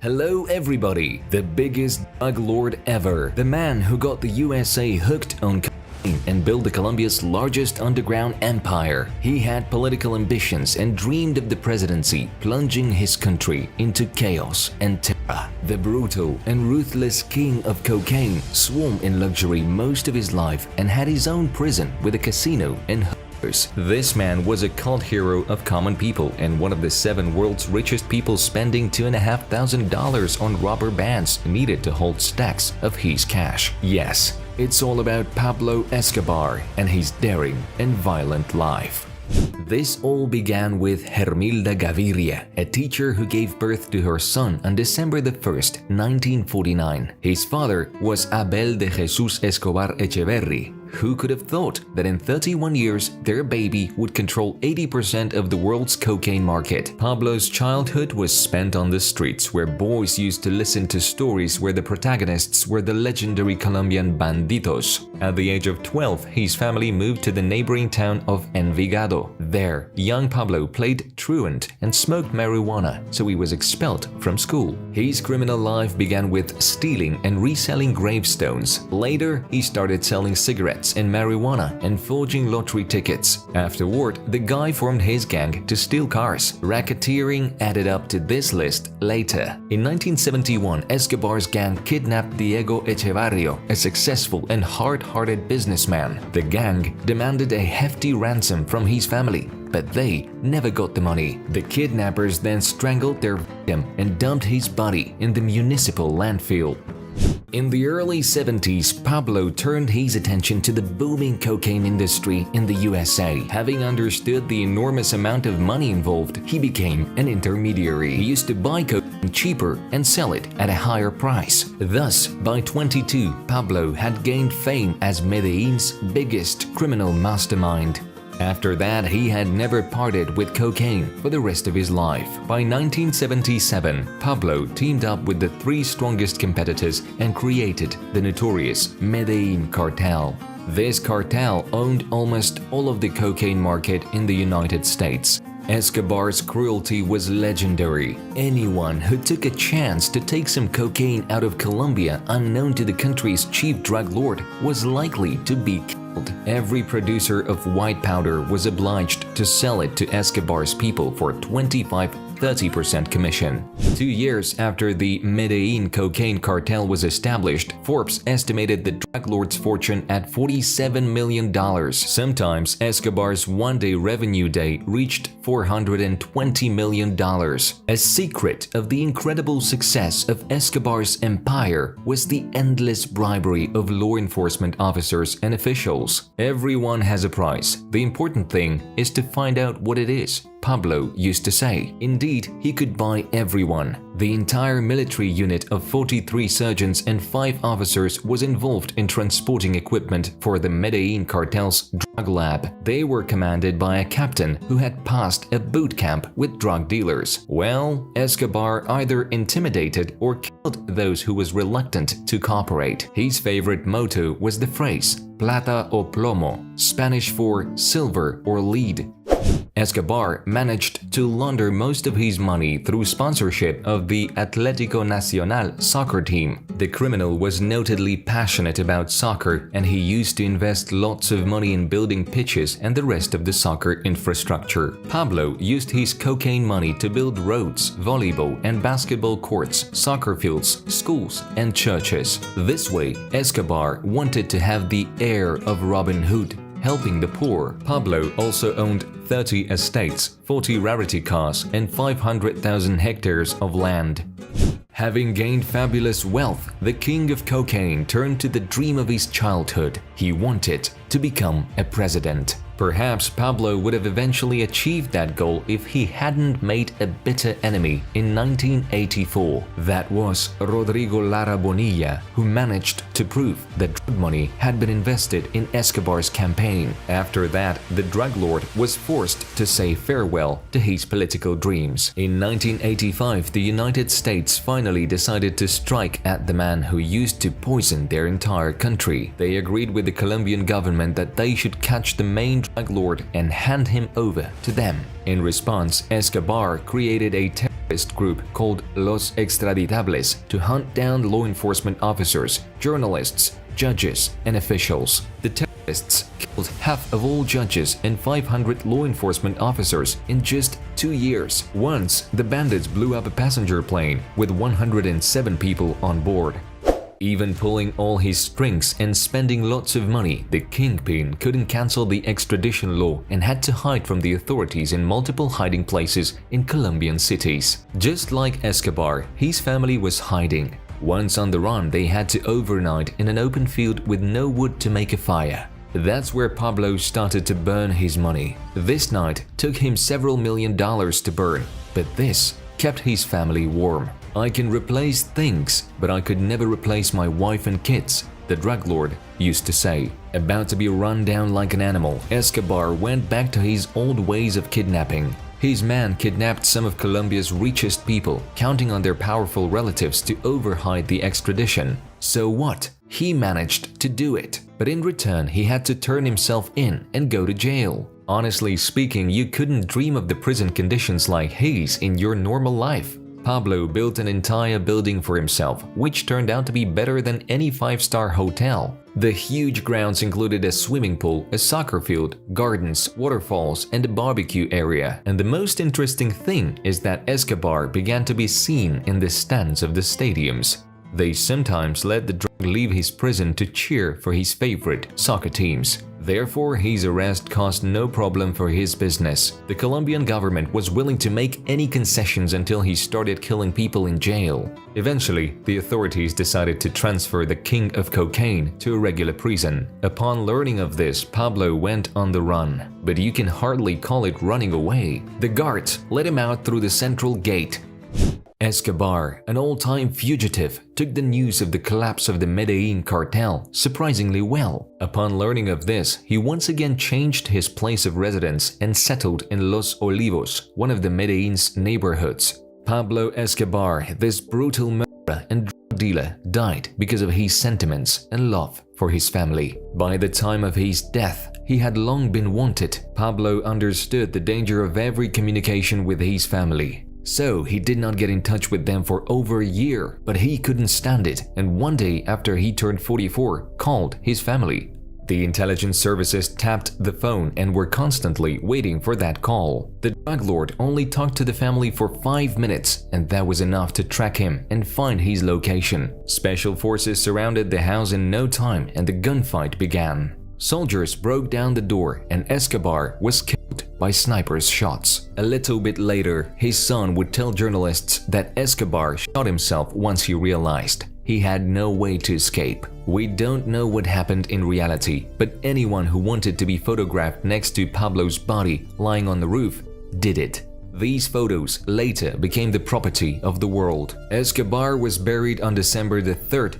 Hello everybody, the biggest drug lord ever, the man who got the USA hooked on cocaine and built Colombia's largest underground empire. He had political ambitions and dreamed of the presidency, plunging his country into chaos and terror. The brutal and ruthless king of cocaine swam in luxury most of his life and had his own prison with a casino and This man was a cult hero of common people and one of the 7 world's richest people, spending $2,500 on rubber bands needed to hold stacks of his cash. Yes, it's all about Pablo Escobar and his daring and violent life. This all began with Hermilda Gaviria, a teacher who gave birth to her son on December 1st, 1949. His father was Abel de Jesus Escobar Echeverri. Who could have thought that in 31 years their baby would control 80% of the world's cocaine market? Pablo's childhood was spent on the streets, where boys used to listen to stories where the protagonists were the legendary Colombian banditos. At the age of 12, his family moved to the neighboring town of Envigado. There, young Pablo played truant and smoked marijuana, so he was expelled from school. His criminal life began with stealing and reselling gravestones. Later, he started selling cigarettes and marijuana and forging lottery tickets. Afterward, the guy formed his gang to steal cars. Racketeering added up to this list later. In 1971, Escobar's gang kidnapped Diego Echevarrio, a successful and hard-hearted businessman. The gang demanded a hefty ransom from his family, but they never got the money. The kidnappers then strangled their victim and dumped his body in the municipal landfill. In the early 70s, Pablo turned his attention to the booming cocaine industry in the USA. Having understood the enormous amount of money involved, he became an intermediary. He used to buy cocaine cheaper and sell it at a higher price. Thus, by 22, Pablo had gained fame as Medellin's biggest criminal mastermind. After that, he had never parted with cocaine for the rest of his life. By 1977, Pablo teamed up with the 3 strongest competitors and created the notorious Medellin cartel. This cartel owned almost all of the cocaine market in the United States. Escobar's cruelty was legendary. Anyone who took a chance to take some cocaine out of Colombia unknown to the country's chief drug lord was likely to be killed. Every producer of white powder was obliged to sell it to Escobar's people for 25–30% commission. 2 years after the Medellin cocaine cartel was established, Forbes estimated the drug lord's fortune at $47 million. Sometimes Escobar's one-day revenue day reached $420 million. A secret of the incredible success of Escobar's empire was the endless bribery of law enforcement officers and officials. Everyone has a price. The important thing is to find out what it is, Pablo used to say. Indeed, he could buy everyone. The entire military unit of 43 surgeons and 5 officers was involved in transporting equipment for the Medellin cartel's drug lab. They were commanded by a captain who had passed a boot camp with drug dealers. Well, Escobar either intimidated or killed those who was reluctant to cooperate. His favorite motto was the phrase "plata o plomo," Spanish for silver or lead. Escobar managed to launder most of his money through sponsorship of the Atlético Nacional soccer team. The criminal was notedly passionate about soccer, and he used to invest lots of money in building pitches and the rest of the soccer infrastructure. Pablo used his cocaine money to build roads, volleyball and basketball courts, soccer fields, schools and churches. This way, Escobar wanted to have the air of Robin Hood, helping the poor. Pablo also owned 30 estates, 40 rarity cars, and 500,000 hectares of land. Having gained fabulous wealth, the king of cocaine turned to the dream of his childhood. He wanted to become a president. Perhaps Pablo would have eventually achieved that goal if he hadn't made a bitter enemy in 1984. That was Rodrigo Lara Bonilla, who managed to prove that drug money had been invested in Escobar's campaign. After that, the drug lord was forced to say farewell to his political dreams. In 1985, the United States finally decided to strike at the man who used to poison their entire country. They agreed with the Colombian government that they should catch the main drug lord and hand him over to them. In response, Escobar created a terrorist group called Los Extraditables to hunt down law enforcement officers, journalists, judges, and officials. The terrorists killed half of all judges and 500 law enforcement officers in just 2 years. Once, the bandits blew up a passenger plane with 107 people on board. Even pulling all his strings and spending lots of money, the kingpin couldn't cancel the extradition law and had to hide from the authorities in multiple hiding places in Colombian cities. Just like Escobar, his family was hiding. Once on the run, they had to overnight in an open field with no wood to make a fire. That's where Pablo started to burn his money. This night took him several $1,000,000 to burn, but this kept his family warm. "I can replace things, but I could never replace my wife and kids," the drug lord used to say. About to be run down like an animal, Escobar went back to his old ways of kidnapping. His man kidnapped some of Colombia's richest people, counting on their powerful relatives to overhide the extradition. So what? He managed to do it. But in return, he had to turn himself in and go to jail. Honestly speaking, you couldn't dream of the prison conditions like his in your normal life. Pablo built an entire building for himself, which turned out to be better than any 5-star hotel. The huge grounds included a swimming pool, a soccer field, gardens, waterfalls, and a barbecue area. And the most interesting thing is that Escobar began to be seen in the stands of the stadiums. They sometimes let the drug leave his prison to cheer for his favorite soccer teams. Therefore, his arrest caused no problem for his business. The Colombian government was willing to make any concessions until he started killing people in jail. Eventually, the authorities decided to transfer the king of cocaine to a regular prison. Upon learning of this, Pablo went on the run. But you can hardly call it running away. The guards let him out through the central gate. Escobar, an all-time fugitive, took the news of the collapse of the Medellin cartel surprisingly well. Upon learning of this, he once again changed his place of residence and settled in Los Olivos, one of the Medellin's neighborhoods. Pablo Escobar, this brutal murderer and drug dealer, died because of his sentiments and love for his family. By the time of his death, he had long been wanted. Pablo understood the danger of every communication with his family. So he did not get in touch with them for over a year, but he couldn't stand it, and one day after he turned 44, called his family. The intelligence services tapped the phone and were constantly waiting for that call. The drug lord only talked to the family for 5 minutes, and that was enough to track him and find his location. Special forces surrounded the house in no time, and the gunfight began. Soldiers broke down the door, and Escobar was killed by snipers' shots. A little bit later, his son would tell journalists that Escobar shot himself once he realized he had no way to escape. We don't know what happened in reality, but anyone who wanted to be photographed next to Pablo's body lying on the roof did it. These photos later became the property of the world. Escobar was buried on December 3,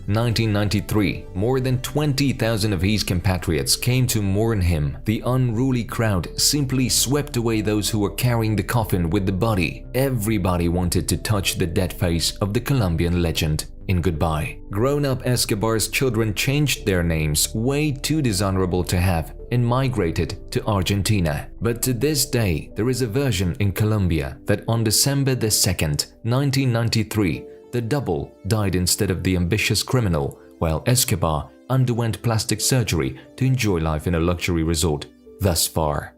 1993. More than 20,000 of his compatriots came to mourn him. The unruly crowd simply swept away those who were carrying the coffin with the body. Everybody wanted to touch the dead face of the Colombian legend in goodbye. Grown-up Escobar's children changed their names, way too dishonorable to have, and migrated to Argentina. But to this day, there is a version in Colombia that on December 2nd, 1993, the double died instead of the ambitious criminal, while Escobar underwent plastic surgery to enjoy life in a luxury resort thus far.